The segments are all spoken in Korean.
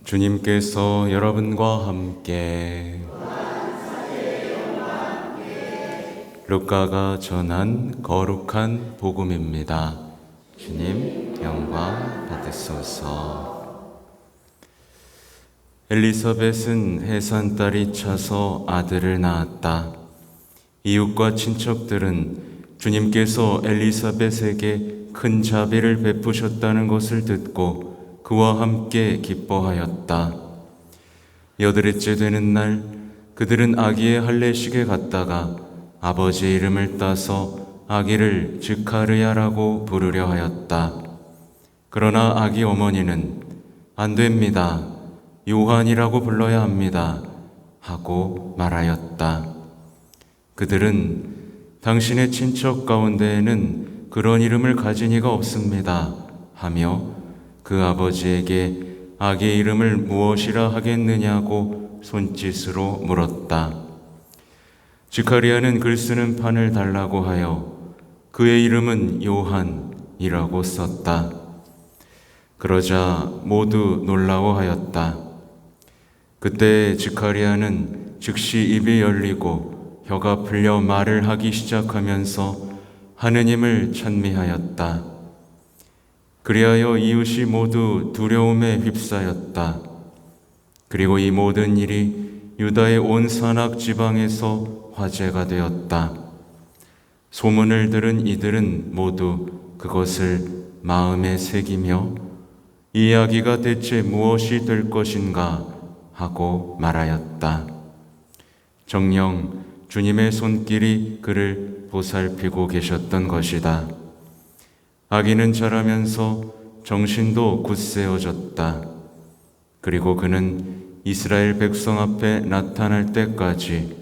주님께서 여러분과 함께 루카가 전한 거룩한 복음입니다. 주님 영광 받으소서. 엘리사벳은 해산달이 차서 아들을 낳았다. 이웃과 친척들은 주님께서 엘리사벳에게 큰 자비를 베푸셨다는 것을 듣고 그와 함께 기뻐하였다. 8일째 되는 날 그들은 아기의 할례식에 갔다가 아버지의 이름을 따서 아기를 즈카르야라고 부르려 하였다. 그러나 아기 어머니는 안 됩니다. 요한이라고 불러야 합니다. 하고 말하였다. 그들은 당신의 친척 가운데에는 그런 이름을 가진 이가 없습니다. 하며 그 아버지에게 아기의 이름을 무엇이라 하겠느냐고 손짓으로 물었다. 지카리아는 글 쓰는 판을 달라고 하여 그의 이름은 요한이라고 썼다. 그러자 모두 놀라워하였다. 그때 지카리아는 즉시 입이 열리고 혀가 풀려 말을 하기 시작하면서 하느님을 찬미하였다. 그리하여 이웃이 모두 두려움에 휩싸였다. 그리고 이 모든 일이 유다의 온 산악 지방에서 화제가 되었다. 소문을 들은 이들은 모두 그것을 마음에 새기며 이 아기가 대체 무엇이 될 것인가 하고 말하였다. 정녕 주님의 손길이 그를 보살피고 계셨던 것이다. 아기는 자라면서 정신도 굳세어졌다. 그리고 그는 이스라엘 백성 앞에 나타날 때까지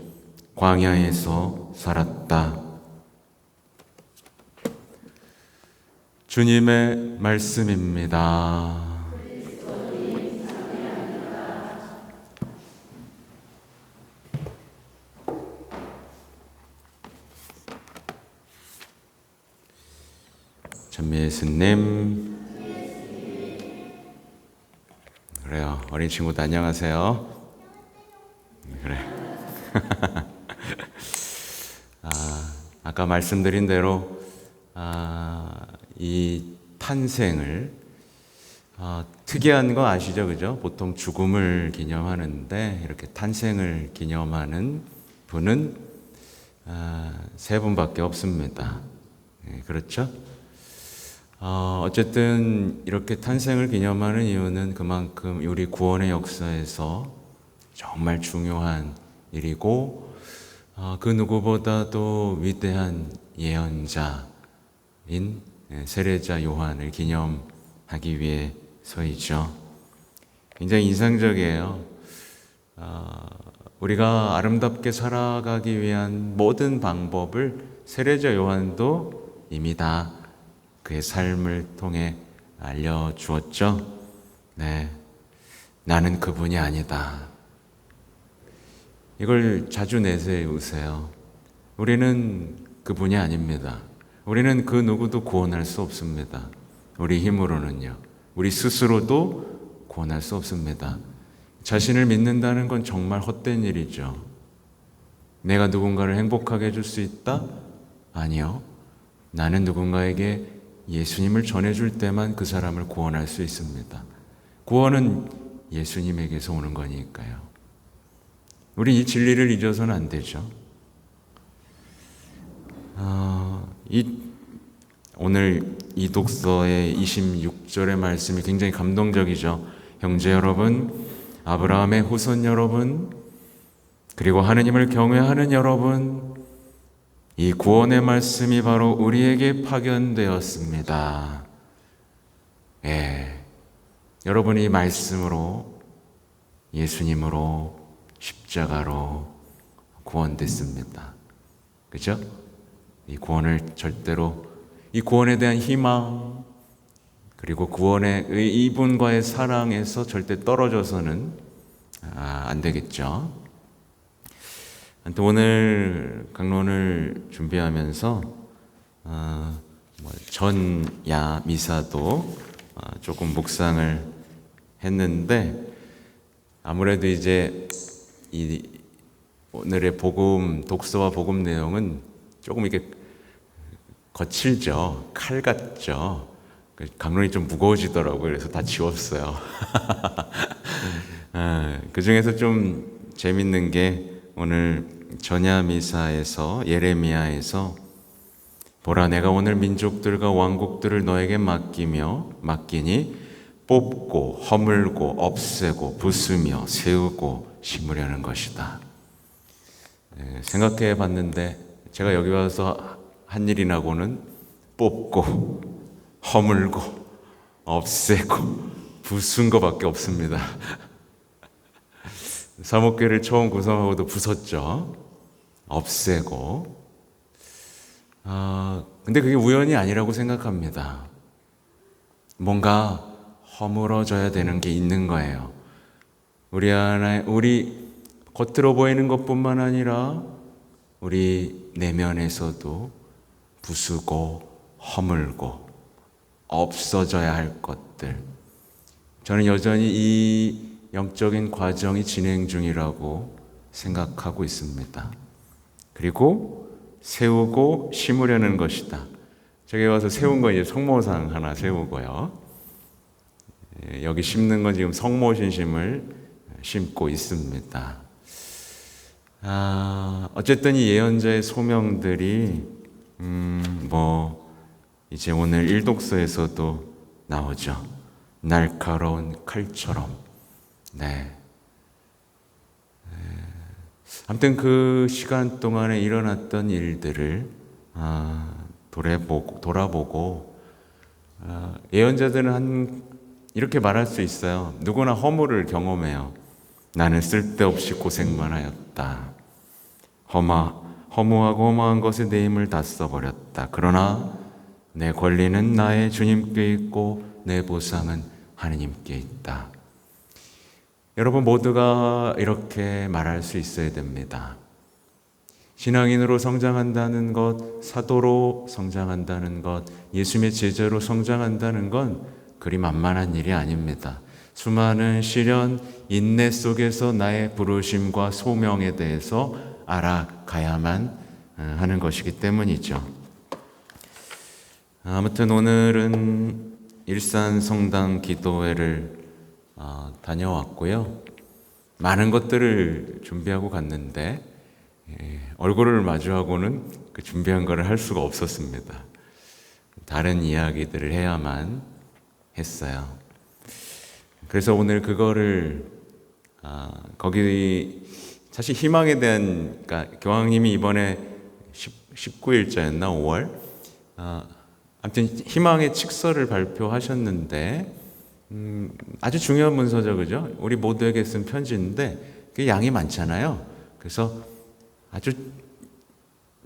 광야에서 살았다. 주님의 말씀입니다. 전미 예수님. 그래요. 어린 친구도 안녕하세요. 그래. 아까 말씀드린 대로 이 탄생을 특이한 거 아시죠? 그죠? 보통 죽음을 기념하는데 이렇게 탄생을 기념하는 분은 3분밖에 없습니다. 네, 그렇죠? 어쨌든 이렇게 탄생을 기념하는 이유는 그만큼 우리 구원의 역사에서 정말 중요한 일이고 그 누구보다도 위대한 예언자인 세례자 요한을 기념하기 위해서이죠. 굉장히 인상적이에요. 우리가 아름답게 살아가기 위한 모든 방법을 세례자 요한도 이미 다 그의 삶을 통해 알려주었죠. 네, 나는 그분이 아니다. 이걸 자주 내세우세요. 우리는 그분이 아닙니다. 우리는 그 누구도 구원할 수 없습니다. 우리 힘으로는요. 우리 스스로도 구원할 수 없습니다. 자신을 믿는다는 건 정말 헛된 일이죠. 내가 누군가를 행복하게 해줄 수 있다? 아니요. 나는 누군가에게 예수님을 전해줄 때만 그 사람을 구원할 수 있습니다. 구원은 예수님에게서 오는 거니까요. 우리 이 진리를 잊어서는 안 되죠. 오늘 이 독서의 26절의 말씀이 굉장히 감동적이죠. 형제 여러분, 아브라함의 후손 여러분, 그리고 하느님을 경외하는 여러분, 이 구원의 말씀이 바로 우리에게 파견되었습니다. 여러분이 이 말씀으로, 예수님으로, 십자가로 구원됐습니다. 그죠? 이 구원을 절대로, 이 구원에 대한 희망, 그리고 구원의 이분과의 사랑에서 절대 떨어져서는 안 되겠죠. 또 오늘 강론을 준비하면서 전야 미사도 조금 묵상을 했는데 아무래도 이제 이 오늘의 복음 독서와 복음 내용은 조금 이렇게 거칠죠. 칼 같죠. 강론이 좀 무거워지더라고요. 그래서 다 지웠어요. 그 중에서 좀 재밌는 게 오늘 전야 미사에서 예레미야에서 보라 내가 오늘 민족들과 왕국들을 너에게 맡기니 뽑고 허물고 없애고 부수며 세우고 심으려는 것이다. 생각해 봤는데 제가 여기 와서 한 일이나고는 뽑고 허물고 없애고 부순 것밖에 없습니다. 사목교를 처음 구성하고도 부쉈죠. 없애고. 근데 그게 우연이 아니라고 생각합니다. 뭔가 허물어져야 되는 게 있는 거예요. 우리 겉으로 보이는 것뿐만 아니라 우리 내면에서도 부수고 허물고 없어져야 할 것들. 저는 여전히 이 영적인 과정이 진행 중이라고 생각하고 있습니다. 그리고 세우고 심으려는 것이다. 저기 와서 세운 건 이제 성모상 하나 세우고요. 여기 심는 건 지금 성모신심을 심고 있습니다. 어쨌든 이 예언자의 소명들이 이제 오늘 일독서에서도 나오죠. 날카로운 칼처럼. 네. 아무튼 그 시간 동안에 일어났던 일들을 돌아보고 예언자들은 이렇게 말할 수 있어요. 누구나 허물을 경험해요. 나는 쓸데없이 고생만 하였다. 허무하고 허무한 것에 내 힘을 다 써버렸다. 그러나 내 권리는 나의 주님께 있고 내 보상은 하느님께 있다. 여러분 모두가 이렇게 말할 수 있어야 됩니다. 신앙인으로 성장한다는 것, 사도로 성장한다는 것, 예수님의 제자로 성장한다는 건 그리 만만한 일이 아닙니다. 수많은 시련, 인내 속에서 나의 부르심과 소명에 대해서 알아가야만 하는 것이기 때문이죠. 아무튼 오늘은 일산 성당 기도회를 다녀왔고요. 많은 것들을 준비하고 갔는데 얼굴을 마주하고는 그 준비한 거를 할 수가 없었습니다. 다른 이야기들을 해야만 했어요. 그래서 오늘 그거를 거기 사실 희망에 대한, 그러니까 교황님이 이번에 19일자였나 5월 아무튼 희망의 칙서를 발표하셨는데 아주 중요한 문서죠, 그죠? 우리 모두에게 쓴 편지인데 그 양이 많잖아요. 그래서 아주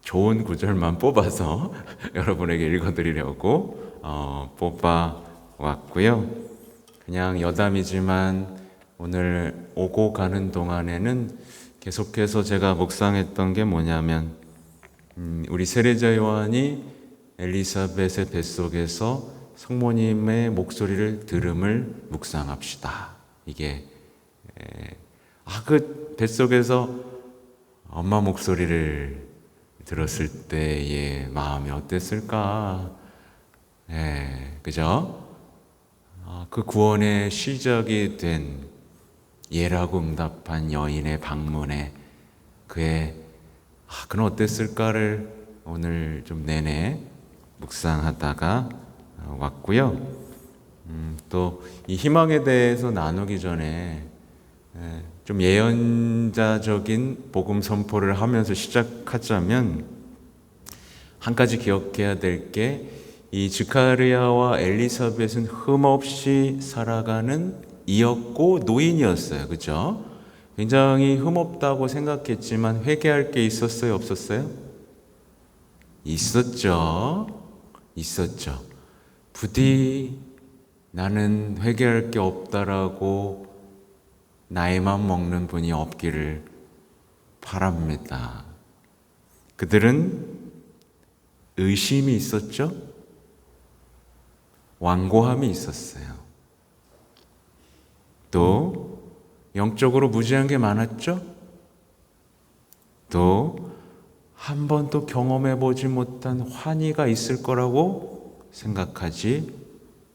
좋은 구절만 뽑아서 여러분에게 읽어드리려고 뽑아왔고요. 그냥 여담이지만 오늘 오고 가는 동안에는 계속해서 제가 묵상했던 게 뭐냐면 우리 세례자 요한이 엘리사벳의 뱃속에서 성모님의 목소리를 들음을 묵상합시다. 이게 그 뱃속에서 엄마 목소리를 들었을 때의 마음이 어땠을까? 그죠? 그 구원의 시작이 된 예라고 응답한 여인의 방문에 그는 어땠을까를 오늘 좀 내내 묵상하다가 왔고요. 또 이 희망에 대해서 나누기 전에 좀 예언자적인 복음 선포를 하면서 시작하자면 한 가지 기억해야 될 게 이 스가랴와 엘리사벳은 흠없이 살아가는 이었고 노인이었어요. 그죠? 굉장히 흠없다고 생각했지만 회개할 게 있었어요? 없었어요? 있었죠. 부디 나는 회개할 게 없다라고 나의 맘 먹는 분이 없기를 바랍니다. 그들은 의심이 있었죠. 완고함이 있었어요. 또 영적으로 무지한 게 많았죠? 또 한 번도 경험해 보지 못한 환희가 있을 거라고 생각하지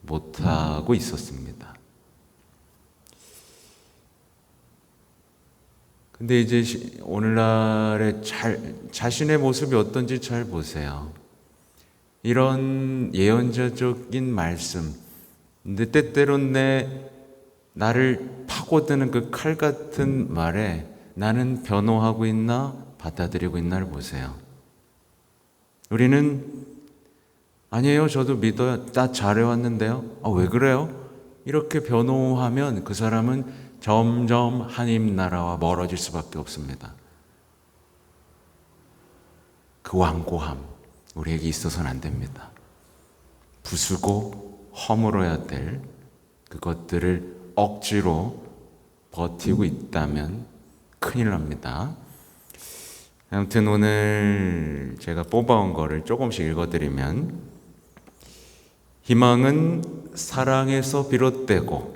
못하고 있었습니다. 근데 이제 오늘날의 자신의 모습이 어떤지 잘 보세요. 이런 예언자적인 말씀, 근데 때때론 나를 파고드는 그 칼 같은 말에 나는 변호하고 있나 받아들이고 있나를 보세요. 우리는 아니에요, 저도 믿어요, 나 잘해왔는데요, 왜 그래요? 이렇게 변호하면 그 사람은 점점 하나님 나라와 멀어질 수밖에 없습니다. 그 완고함 우리에게 있어서는 안 됩니다. 부수고 허물어야 될 그것들을 억지로 버티고 있다면 큰일 납니다. 아무튼 오늘 제가 뽑아온 거를 조금씩 읽어드리면, 희망은 사랑에서 비롯되고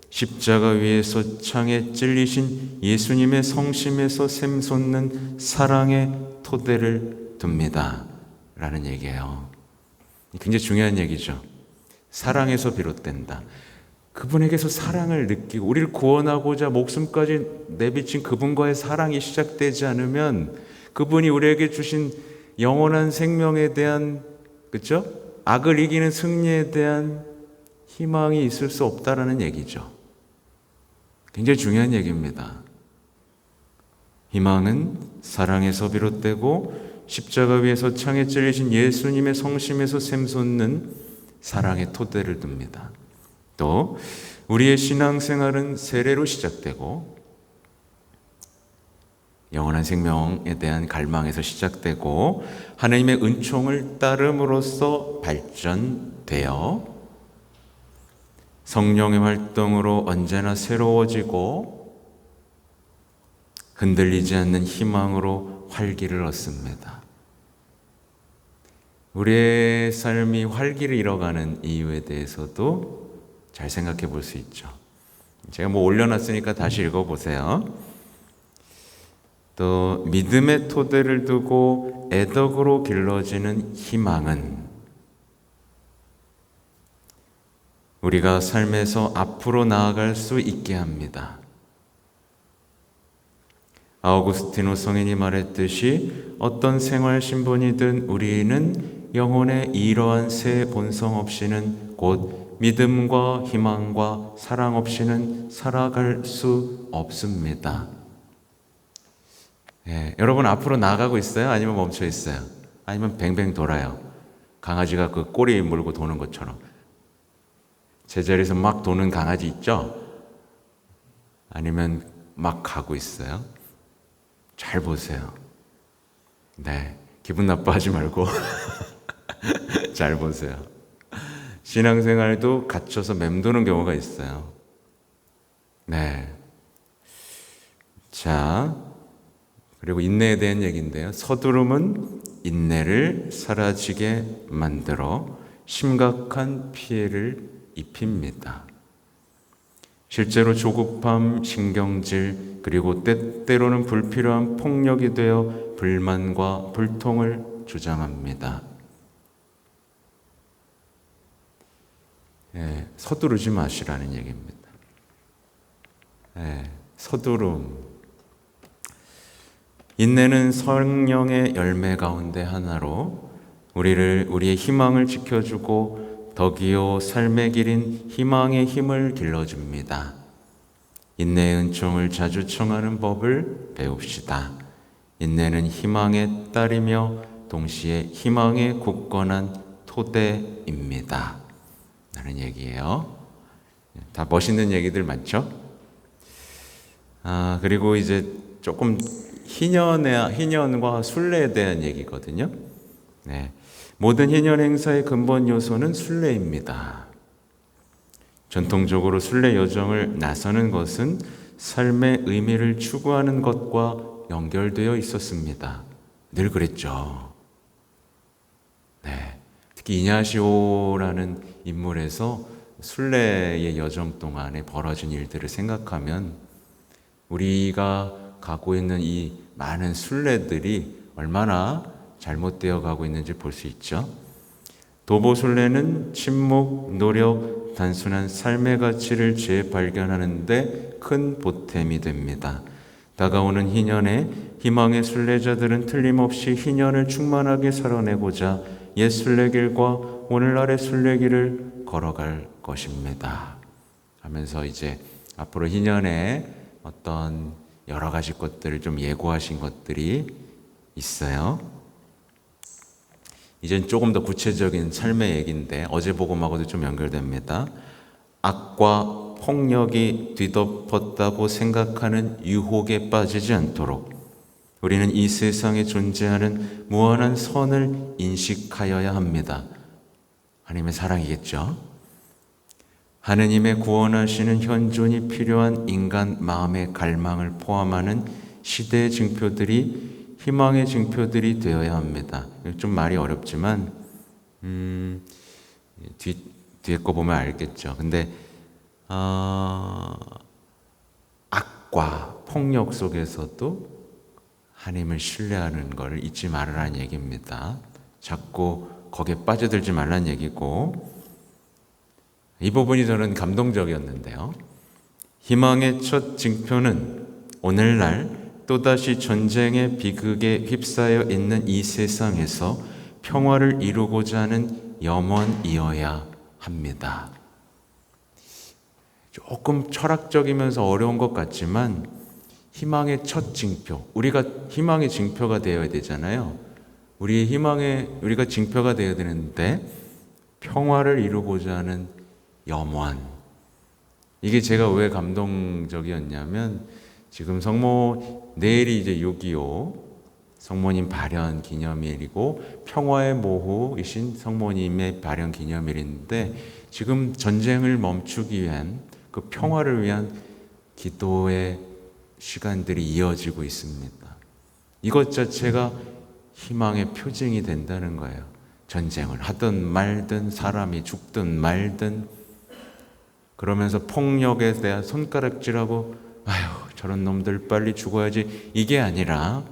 십자가 위에서 창에 찔리신 예수님의 성심에서 샘솟는 사랑의 토대를 둡니다 라는 얘기예요. 굉장히 중요한 얘기죠. 사랑에서 비롯된다. 그분에게서 사랑을 느끼고 우리를 구원하고자 목숨까지 내비친 그분과의 사랑이 시작되지 않으면 그분이 우리에게 주신 영원한 생명에 대한, 그렇죠? 악을 이기는 승리에 대한 희망이 있을 수 없다라는 얘기죠. 굉장히 중요한 얘기입니다. 희망은 사랑에서 비롯되고 십자가 위에서 창에 찔리신 예수님의 성심에서 샘솟는 사랑의 토대를 둡니다. 또 우리의 신앙생활은 세례로 시작되고 영원한 생명에 대한 갈망에서 시작되고 하나님의 은총을 따름으로써 발전되어 성령의 활동으로 언제나 새로워지고 흔들리지 않는 희망으로 활기를 얻습니다. 우리의 삶이 활기를 잃어가는 이유에 대해서도 잘 생각해 볼 수 있죠. 제가 올려놨으니까 다시 읽어보세요. 또 믿음의 토대를 두고 애덕으로 길러지는 희망은 우리가 삶에서 앞으로 나아갈 수 있게 합니다. 아우구스티노 성인이 말했듯이 어떤 생활 신분이든 우리는 영혼의 이러한 새 본성 없이는, 곧 믿음과 희망과 사랑 없이는 살아갈 수 없습니다. 여러분 앞으로 나아가고 있어요? 아니면 멈춰 있어요? 아니면 뱅뱅 돌아요? 강아지가 그 꼬리 물고 도는 것처럼 제자리에서 막 도는 강아지 있죠? 아니면 막 가고 있어요? 잘 보세요. 기분 나빠하지 말고 잘 보세요. 신앙생활도 갇혀서 맴도는 경우가 있어요. 자, 그리고 인내에 대한 얘기인데요. 서두름은 인내를 사라지게 만들어 심각한 피해를 입힙니다. 실제로 조급함, 신경질, 그리고 때때로는 불필요한 폭력이 되어 불만과 불통을 주장합니다. 서두르지 마시라는 얘기입니다. 서두름. 인내는 성령의 열매 가운데 하나로 우리의 희망을 지켜주고 덕이요 삶의 길인 희망의 힘을 길러줍니다. 인내의 은총을 자주 청하는 법을 배웁시다. 인내는 희망의 딸이며 동시에 희망의 굳건한 토대입니다 라는 얘기예요. 다 멋있는 얘기들 많죠? 그리고 이제 조금 희년과 순례에 대한 얘기거든요. 모든 희년 행사의 근본 요소는 순례입니다. 전통적으로 순례 여정을 나서는 것은 삶의 의미를 추구하는 것과 연결되어 있었습니다. 늘 그랬죠. 특히 이냐시오라는 인물에서 순례의 여정 동안에 벌어진 일들을 생각하면 우리가 가고 있는 이 많은 순례들이 얼마나 잘못되어 가고 있는지 볼 수 있죠. 도보순례는 침묵, 노력, 단순한 삶의 가치를 재발견하는 데 큰 보탬이 됩니다. 다가오는 희년에 희망의 순례자들은 틀림없이 희년을 충만하게 살아내고자 옛 순례길과 오늘날의 순례길을 걸어갈 것입니다. 하면서 이제 앞으로 희년에 어떤 여러 가지 것들을 좀 예고하신 것들이 있어요. 이젠 조금 더 구체적인 삶의 얘기인데 어제 복음하고도 좀 연결됩니다. 악과 폭력이 뒤덮었다고 생각하는 유혹에 빠지지 않도록 우리는 이 세상에 존재하는 무한한 선을 인식하여야 합니다. 하나님의 사랑이겠죠. 하느님의 구원하시는 현존이 필요한 인간 마음의 갈망을 포함하는 시대의 징표들이 희망의 징표들이 되어야 합니다. 좀 말이 어렵지만 뒤에 거 보면 알겠죠. 근데 악과 폭력 속에서도 하나님을 신뢰하는 걸 잊지 말으라는 얘기입니다. 자꾸 거기에 빠져들지 말라는 얘기고, 이 부분이 저는 감동적이었는데요. 희망의 첫 징표는 오늘날 또다시 전쟁의 비극에 휩싸여 있는 이 세상에서 평화를 이루고자 하는 염원이어야 합니다. 조금 철학적이면서 어려운 것 같지만 희망의 첫 징표, 우리가 희망의 징표가 되어야 되잖아요. 우리가 징표가 되어야 되는데 평화를 이루고자 하는 염원. 이게 제가 왜 감동적이었냐면 지금 내일이 이제 6.25 성모님 발현 기념일이고 평화의 모후이신 성모님의 발현 기념일인데 지금 전쟁을 멈추기 위한 그 평화를 위한 기도의 시간들이 이어지고 있습니다. 이것 자체가 희망의 표징이 된다는 거예요. 전쟁을 하든 말든 사람이 죽든 말든 그러면서 폭력에 대한 손가락질하고 아휴 저런 놈들 빨리 죽어야지 이게 아니라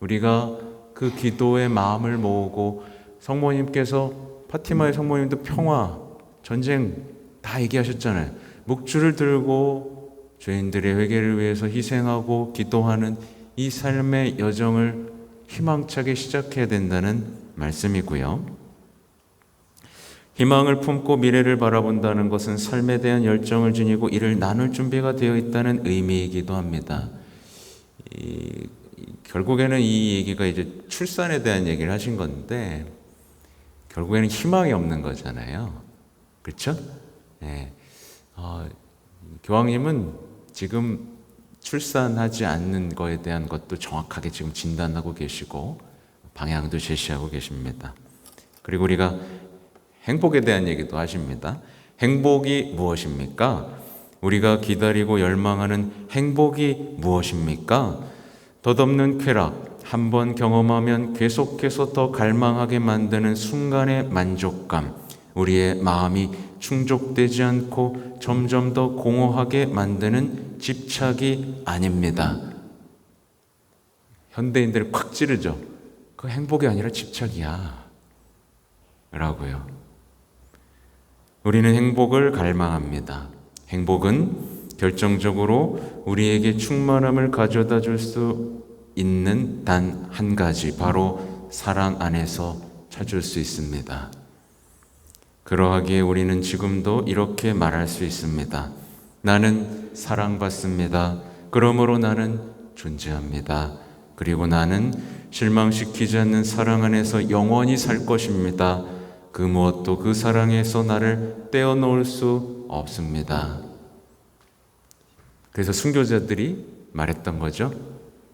우리가 그 기도의 마음을 모으고 성모님께서 파티마의 성모님도 평화, 전쟁 다 얘기하셨잖아요. 묵주를 들고 죄인들의 회개를 위해서 희생하고 기도하는 이 삶의 여정을 희망차게 시작해야 된다는 말씀이고요. 희망을 품고 미래를 바라본다는 것은 삶에 대한 열정을 지니고 이를 나눌 준비가 되어 있다는 의미이기도 합니다. 결국에는 이 얘기가 이제 출산에 대한 얘기를 하신 건데 결국에는 희망이 없는 거잖아요. 그렇죠? 네. 교황님은 지금 출산하지 않는 거에 대한 것도 정확하게 지금 진단하고 계시고 방향도 제시하고 계십니다. 그리고 우리가 행복에 대한 얘기도 하십니다. 행복이 무엇입니까? 우리가 기다리고 열망하는 행복이 무엇입니까? 덧없는 쾌락, 한번 경험하면 계속해서 더 갈망하게 만드는 순간의 만족감, 우리의 마음이 충족되지 않고 점점 더 공허하게 만드는 집착이 아닙니다. 현대인들을 콱 찌르죠. 그 행복이 아니라 집착이야 라고요. 우리는 행복을 갈망합니다. 행복은 결정적으로 우리에게 충만함을 가져다 줄 수 있는 단 한 가지, 바로 사랑 안에서 찾을 수 있습니다. 그러하기에 우리는 지금도 이렇게 말할 수 있습니다. 나는 사랑받습니다. 그러므로 나는 존재합니다. 그리고 나는 실망시키지 않는 사랑 안에서 영원히 살 것입니다. 그 무엇도 그 사랑에서 나를 떼어놓을 수 없습니다. 그래서 순교자들이 말했던 거죠.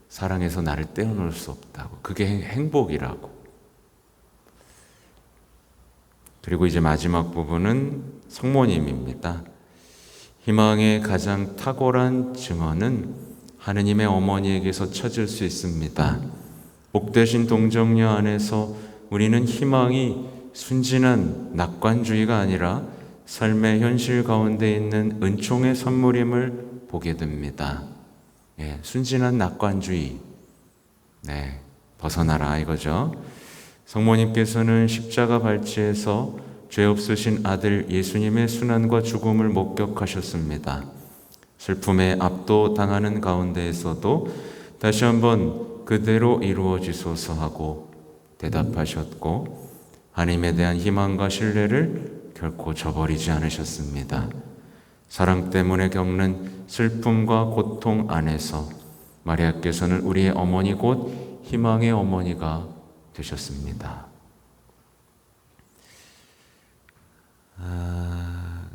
사랑에서 나를 떼어놓을 수 없다고. 그게 행복이라고. 그리고 이제 마지막 부분은 성모님입니다. 희망의 가장 탁월한 증언은 하느님의 어머니에게서 찾을 수 있습니다. 복되신 동정녀 안에서 우리는 희망이 순진한 낙관주의가 아니라 삶의 현실 가운데 있는 은총의 선물임을 보게 됩니다. 순진한 낙관주의, 벗어나라 이거죠. 성모님께서는 십자가 발치에서 죄 없으신 아들 예수님의 순환과 죽음을 목격하셨습니다. 슬픔에 압도당하는 가운데에서도 다시 한번 그대로 이루어지소서 하고 대답하셨고, 하나님에 대한 희망과 신뢰를 결코 저버리지 않으셨습니다. 사랑 때문에 겪는 슬픔과 고통 안에서 마리아께서는 우리의 어머니 곧 희망의 어머니가 되셨습니다.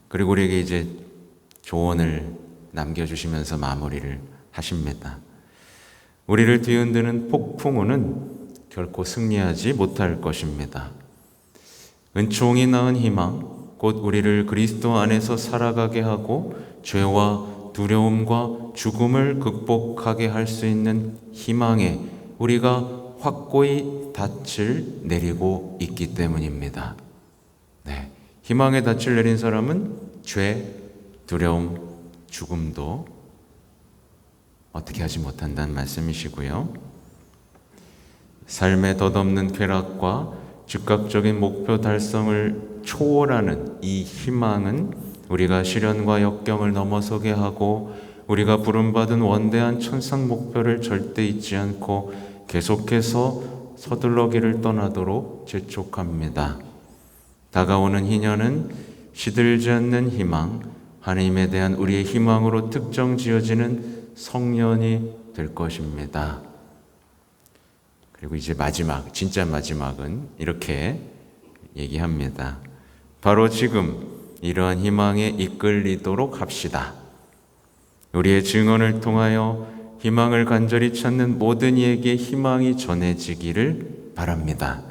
그리고 우리에게 이제 조언을 남겨주시면서 마무리를 하십니다. 우리를 뒤흔드는 폭풍우는 결코 승리하지 못할 것입니다. 은총이 낳은 희망, 곧 우리를 그리스도 안에서 살아가게 하고 죄와 두려움과 죽음을 극복하게 할 수 있는 희망에 우리가 확고히 닻을 내리고 있기 때문입니다. 희망의 닻을 내린 사람은 죄, 두려움, 죽음도 어떻게 하지 못한다는 말씀이시고요. 삶의 덧없는 쾌락과 즉각적인 목표 달성을 초월하는 이 희망은 우리가 시련과 역경을 넘어서게 하고 우리가 부름받은 원대한 천상 목표를 절대 잊지 않고 계속해서 서둘러 길을 떠나도록 재촉합니다. 다가오는 희년은 시들지 않는 희망, 하나님에 대한 우리의 희망으로 특정 지어지는 성년이 될 것입니다. 그리고 이제 마지막, 진짜 마지막은 이렇게 얘기합니다. 바로 지금 이러한 희망에 이끌리도록 합시다. 우리의 증언을 통하여 희망을 간절히 찾는 모든 이에게 희망이 전해지기를 바랍니다.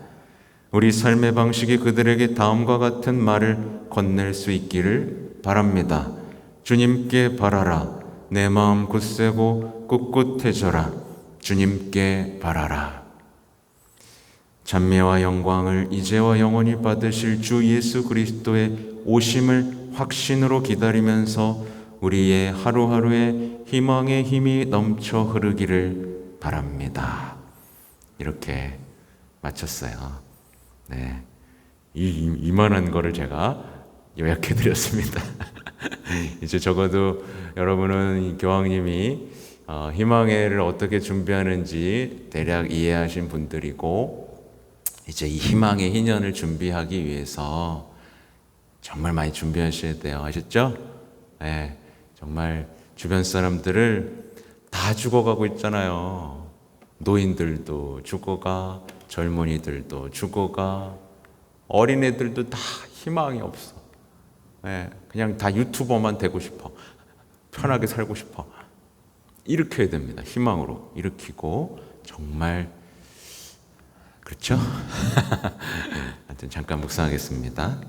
우리 삶의 방식이 그들에게 다음과 같은 말을 건넬 수 있기를 바랍니다. 주님께 바라라. 내 마음 굳세고 꿋꿋해져라. 주님께 바라라. 찬미와 영광을 이제와 영원히 받으실 주 예수 그리스도의 오심을 확신으로 기다리면서 우리의 하루하루에 희망의 힘이 넘쳐 흐르기를 바랍니다. 이렇게 마쳤어요. 이만한 거를 제가 요약해 드렸습니다. 이제 적어도 여러분은 교황님이 희망회를 어떻게 준비하는지 대략 이해하신 분들이고, 이제 이 희망의 희년을 준비하기 위해서 정말 많이 준비하셔야 돼요. 아셨죠? 정말 주변 사람들을 다 죽어가고 있잖아요. 노인들도 죽어가, 젊은이들도 죽어가, 어린애들도 다 희망이 없어. 그냥 다 유튜버만 되고 싶어. 편하게 살고 싶어. 일으켜야 됩니다. 희망으로 일으키고, 정말 그렇죠? 하여튼 잠깐 묵상하겠습니다.